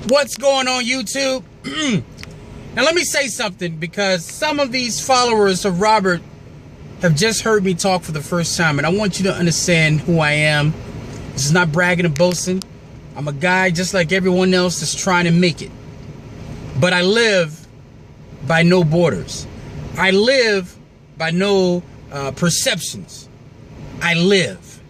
What's going on, YouTube? Now let me say something, because some of these followers of Robert have just heard me talk for the first time, and I want you to understand who I am. This is not bragging and boasting. I'm a guy just like everyone else that's trying to make it. But I live by no borders. I live by no perceptions. I live.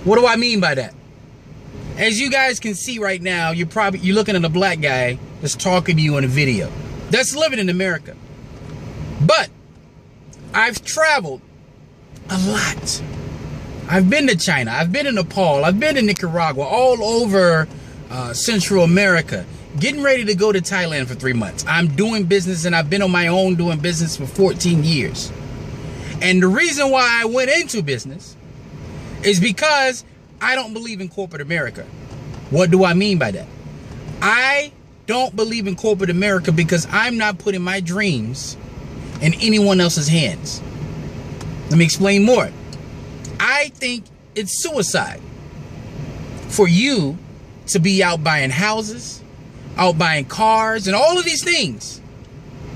What do I mean by that? As you guys can see right now, you're looking at a black guy that's talking to you in a video. That's living in America. But I've traveled a lot. I've been to China. I've been to Nepal. I've been to Nicaragua, all over Central America. Getting ready to go to Thailand for 3 months. I'm doing business, and I've been on my own doing business for 14 years. And the reason why I went into business is because I don't believe in corporate America. What do I mean by that? I don't believe in corporate America because I'm not putting my dreams in anyone else's hands. Let me explain more. I think it's suicide for you to be out buying houses, out buying cars, and all of these things,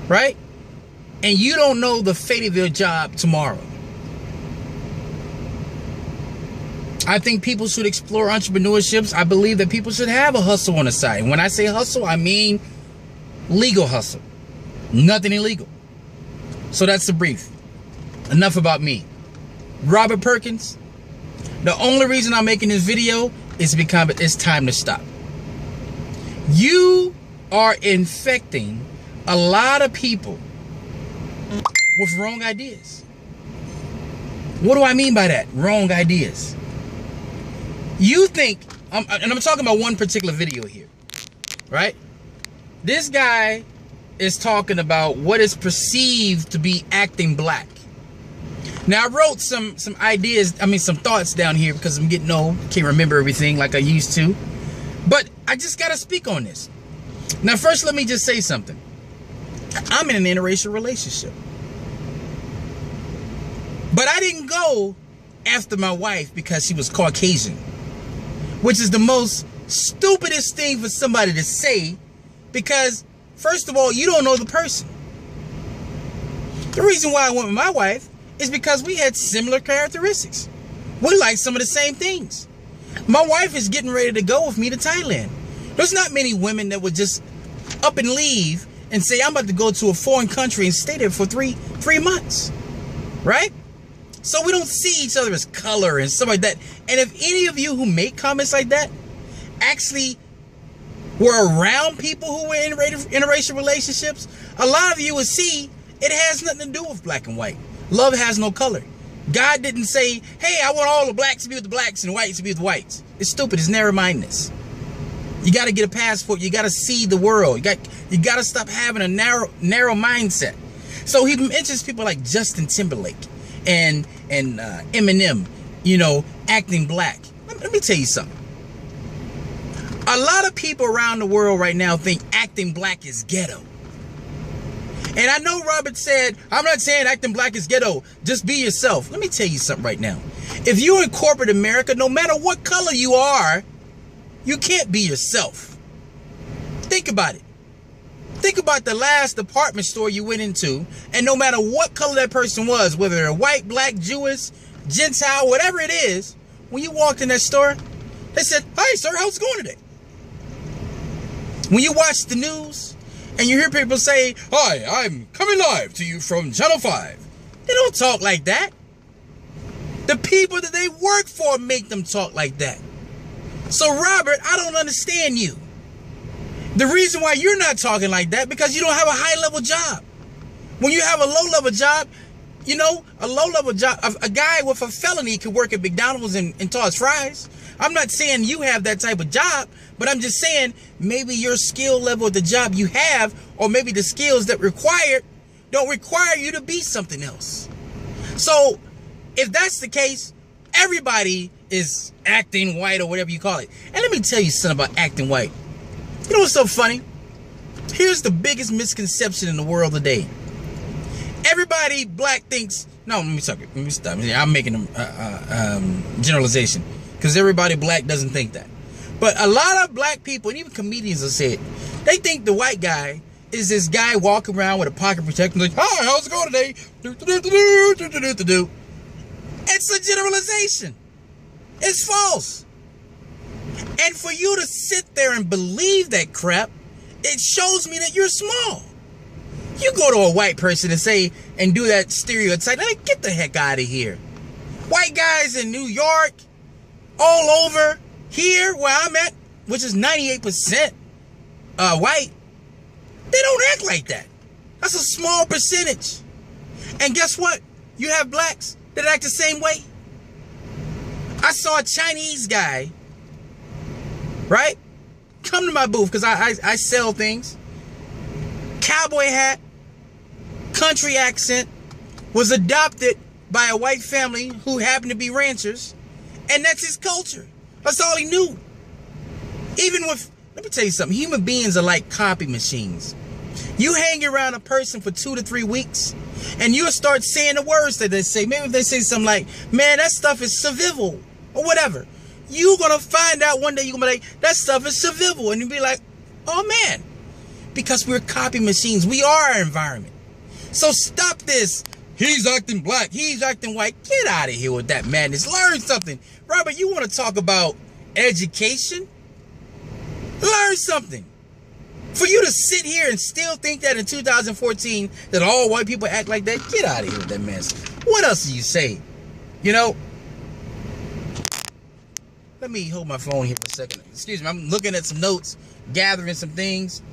right? And you don't know the fate of your job tomorrow. I think people should explore entrepreneurships. I believe that people should have a hustle on the side. And when I say hustle, I mean legal hustle. Nothing illegal. So that's the brief. Enough about me. Robert Perkins. The only reason I'm making this video is because it's time to stop. You are infecting a lot of people with wrong ideas. What do I mean by that? Wrong ideas. You think, and I'm talking about one particular video here, right? This guy is talking about what is perceived to be acting black. Now, I wrote some ideas, some thoughts down here because I'm getting old. Can't remember everything like I used to. But I just got to speak on this. Now, first, let me just say something. I'm in an interracial relationship. But I didn't go after my wife because she was Caucasian, which is the most stupidest thing for somebody to say, because first of all, you don't know the person. The reason why I went with my wife is because we had similar characteristics. We like some of the same things. My wife is getting ready to go with me to Thailand. There's not many women that would just up and leave and say, I'm about to go to a foreign country and stay there for three months, right? So we don't see each other as color and stuff like that. And if any of you who make comments like that actually were around people who were in interracial relationships, a lot of you would see it has nothing to do with black and white. Love has no color. God didn't say, hey, I want all the blacks to be with the blacks and the whites to be with the whites. It's stupid. It's narrow-mindedness. You got to get a passport. You got to see the world. You got to stop having a narrow mindset. So he mentions people like Justin Timberlake and Eminem, acting black. Let me tell you something. A lot of people around the world right now think acting black is ghetto. And I know Robert said, I'm not saying acting black is ghetto. Just be yourself. Let me tell you something right now. If you're in corporate America, no matter what color you are, you can't be yourself. Think about it. Think about the last department store you went into, and no matter what color that person was, whether they're white, black, Jewish, Gentile, whatever it is, when you walked in that store, they said, hi, sir, how's it going today? When you watch the news and you hear people say, hi, I'm coming live to you from Channel 5, they don't talk like that. The people that they work for make them talk like that. So, Robert, I don't understand you. The reason why you're not talking like that, because you don't have a high-level job. When you have a low-level job, a low-level job, a guy with a felony could work at McDonald's and toss fries. I'm not saying you have that type of job, but I'm just saying maybe your skill level at the job you have, or maybe the skills that don't require you to be something else. So if that's the case, everybody is acting white or whatever you call it. And let me tell you something about acting white. You know what's so funny? Here's the biggest misconception in the world today. Everybody black thinks, no, let me stop. I'm making a generalization, because everybody black doesn't think that. But a lot of black people, and even comedians have said, they think the white guy is this guy walking around with a pocket protector like, hi, how's it going today? It's a generalization. It's false. And for you to sit there and believe that crap, it shows me that you're small. You go to a white person and say, and do that stereotype, like, get the heck out of here. White guys in New York, all over, here where I'm at, which is 98% white, they don't act like that. That's a small percentage. And guess what? You have blacks that act the same way. I saw a Chinese guy, right? Come to my booth because I sell things. Cowboy hat, country accent, was adopted by a white family who happened to be ranchers. And that's his culture. That's all he knew. Even with, let me tell you something, human beings are like copy machines. You hang around a person for 2 to 3 weeks, and you'll start saying the words that they say. Maybe if they say something like, man, that stuff is survival, or whatever. You're going to find out one day, you're going to be like, that stuff is survival. And you'll be like, oh man. Because we're copy machines. We are our environment. So stop this. He's acting black. He's acting white. Get out of here with that madness. Learn something. Robert, you want to talk about education? Learn something. For you to sit here and still think that in 2014 that all white people act like that, get out of here with that mess. What else do you say? You know? Let me hold my phone here for a second. Excuse me. I'm looking at some notes, gathering some things.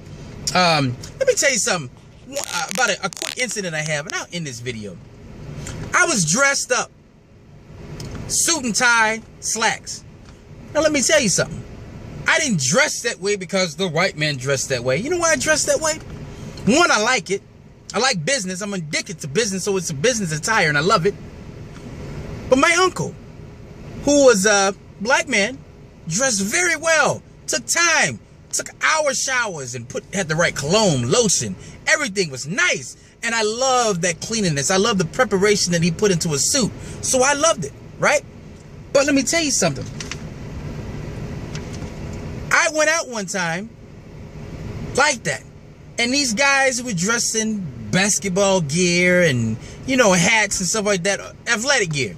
Let me tell you something about a quick incident I have, and I'll end this video. I was dressed up, suit and tie, slacks. Now let me tell you something. I didn't dress that way because the white man dressed that way. You know why I dress that way? One, I like it. I like business. I'm addicted to business, so it's a business attire, and I love it. But my uncle, who was a black man, dressed very well, took time, took hour showers, and had the right cologne, lotion. Everything was nice. And I love that cleanliness. I love the preparation that he put into a suit. So I loved it, right? But let me tell you something. I went out one time like that. And these guys were dressed in basketball gear and, you know, hats and stuff like that, athletic gear.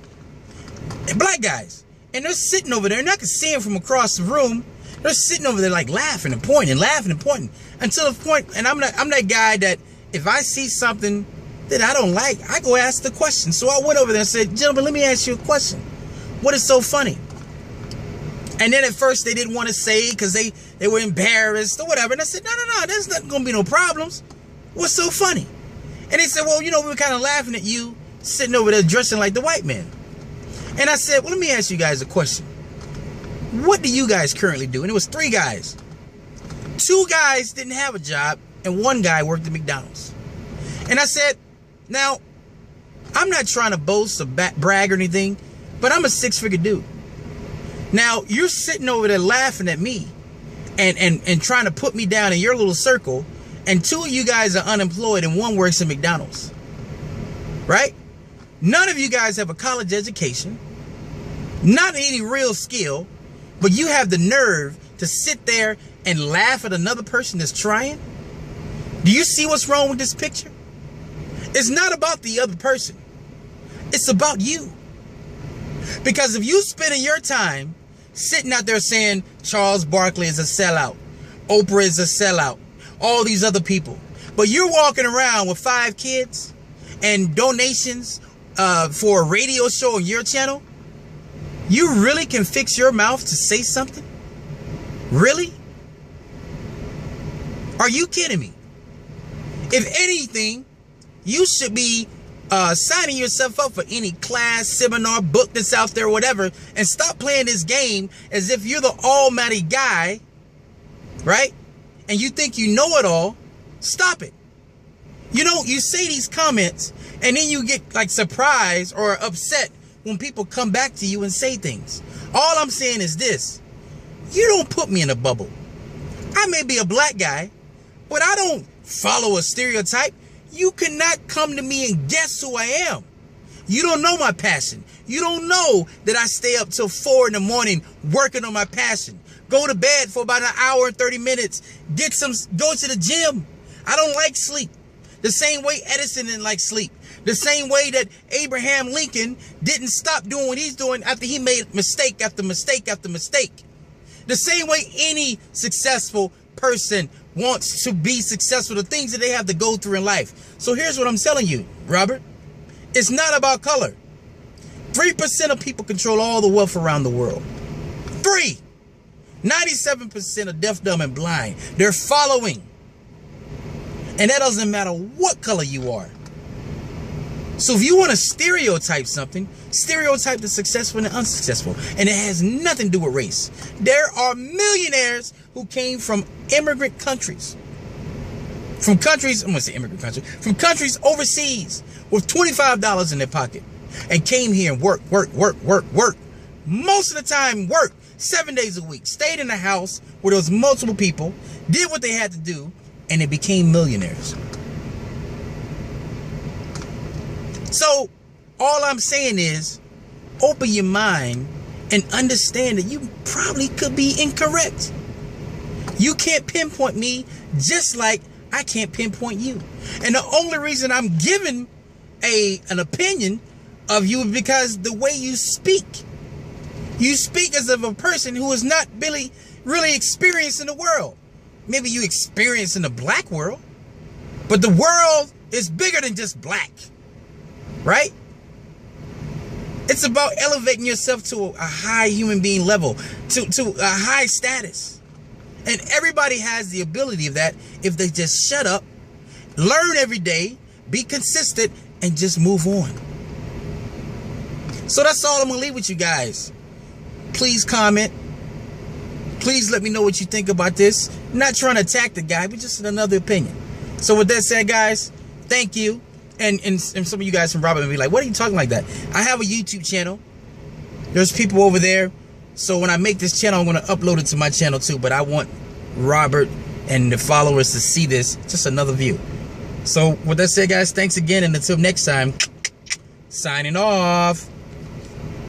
And black guys. And they're sitting over there, and I can see them from across the room. They're sitting over there like laughing and pointing, until the point, and I'm that guy that if I see something that I don't like, I go ask the question. So I went over there and said, gentlemen, let me ask you a question. What is so funny? And then at first they didn't want to say because they were embarrassed or whatever. And I said, no, there's not going to be no problems. What's so funny? And they said, well, you know, we were kind of laughing at you sitting over there dressing like the white man. And I said, well, let me ask you guys a question. What do you guys currently do? And it was 3 guys. 2 guys didn't have a job, and 1 guy worked at McDonald's. And I said, now, I'm not trying to boast or brag or anything, but I'm a 6-figure dude. Now, you're sitting over there laughing at me and trying to put me down in your little circle, and 2 of you guys are unemployed and 1 works at McDonald's. Right? None of you guys have a college education, not any real skill, but you have the nerve to sit there and laugh at another person that's trying? Do you see what's wrong with this picture? It's not about the other person. It's about you. Because if you spending your time sitting out there saying Charles Barkley is a sellout, Oprah is a sellout, all these other people, but you're walking around with 5 kids and donations for a radio show on your channel, you really can fix your mouth to say something? Really? Are you kidding me? If anything, you should be signing yourself up for any class, seminar, book that's out there, whatever, and stop playing this game as if you're the almighty guy, right? And you think you know it all. Stop it. You know, you say these comments and then you get like surprised or upset when people come back to you and say things. All I'm saying is this. You don't put me in a bubble. I may be a black guy, but I don't follow a stereotype. You cannot come to me and guess who I am. You don't know my passion. You don't know that I stay up till 4 in the morning working on my passion. Go to bed for about an hour and 30 minutes. Go to the gym. I don't like sleep. The same way Edison didn't like sleep. The same way that Abraham Lincoln didn't stop doing what he's doing after he made mistake after mistake after mistake. The same way any successful person wants to be successful, the things that they have to go through in life. So here's what I'm telling you, Robert. It's not about color. 3% of people control all the wealth around the world. 97% are deaf, dumb, and blind. They're following. And that doesn't matter what color you are. So if you want to stereotype something, stereotype the successful and the unsuccessful. And it has nothing to do with race. There are millionaires who came from immigrant countries. From countries, I'm going to say immigrant countries, from countries overseas with $25 in their pocket. And came here and worked. Most of the time worked 7 days a week. Stayed in a house where there was multiple people, did what they had to do, and they became millionaires. So all I'm saying is open your mind and understand that you probably could be incorrect. You can't pinpoint me just like I can't pinpoint you. And the only reason I'm giving an opinion of you is because the way you speak. You speak as of a person who is not really experienced in the world. Maybe you experience in the black world, but the world is bigger than just black, right? It's about elevating yourself to a high human being level, to a high status. And everybody has the ability of that if they just shut up, learn every day, be consistent, and just move on. So that's all I'm going to leave with you guys. Please comment. Please let me know what you think about this. I'm not trying to attack the guy, but just another opinion. So with that said, guys, thank you. And some of you guys from Robert may be like, what are you talking like that? I have a YouTube channel. There's people over there. So when I make this channel, I'm going to upload it to my channel too. But I want Robert and the followers to see this. Just another view. So with that said, guys, thanks again. And until next time, signing off.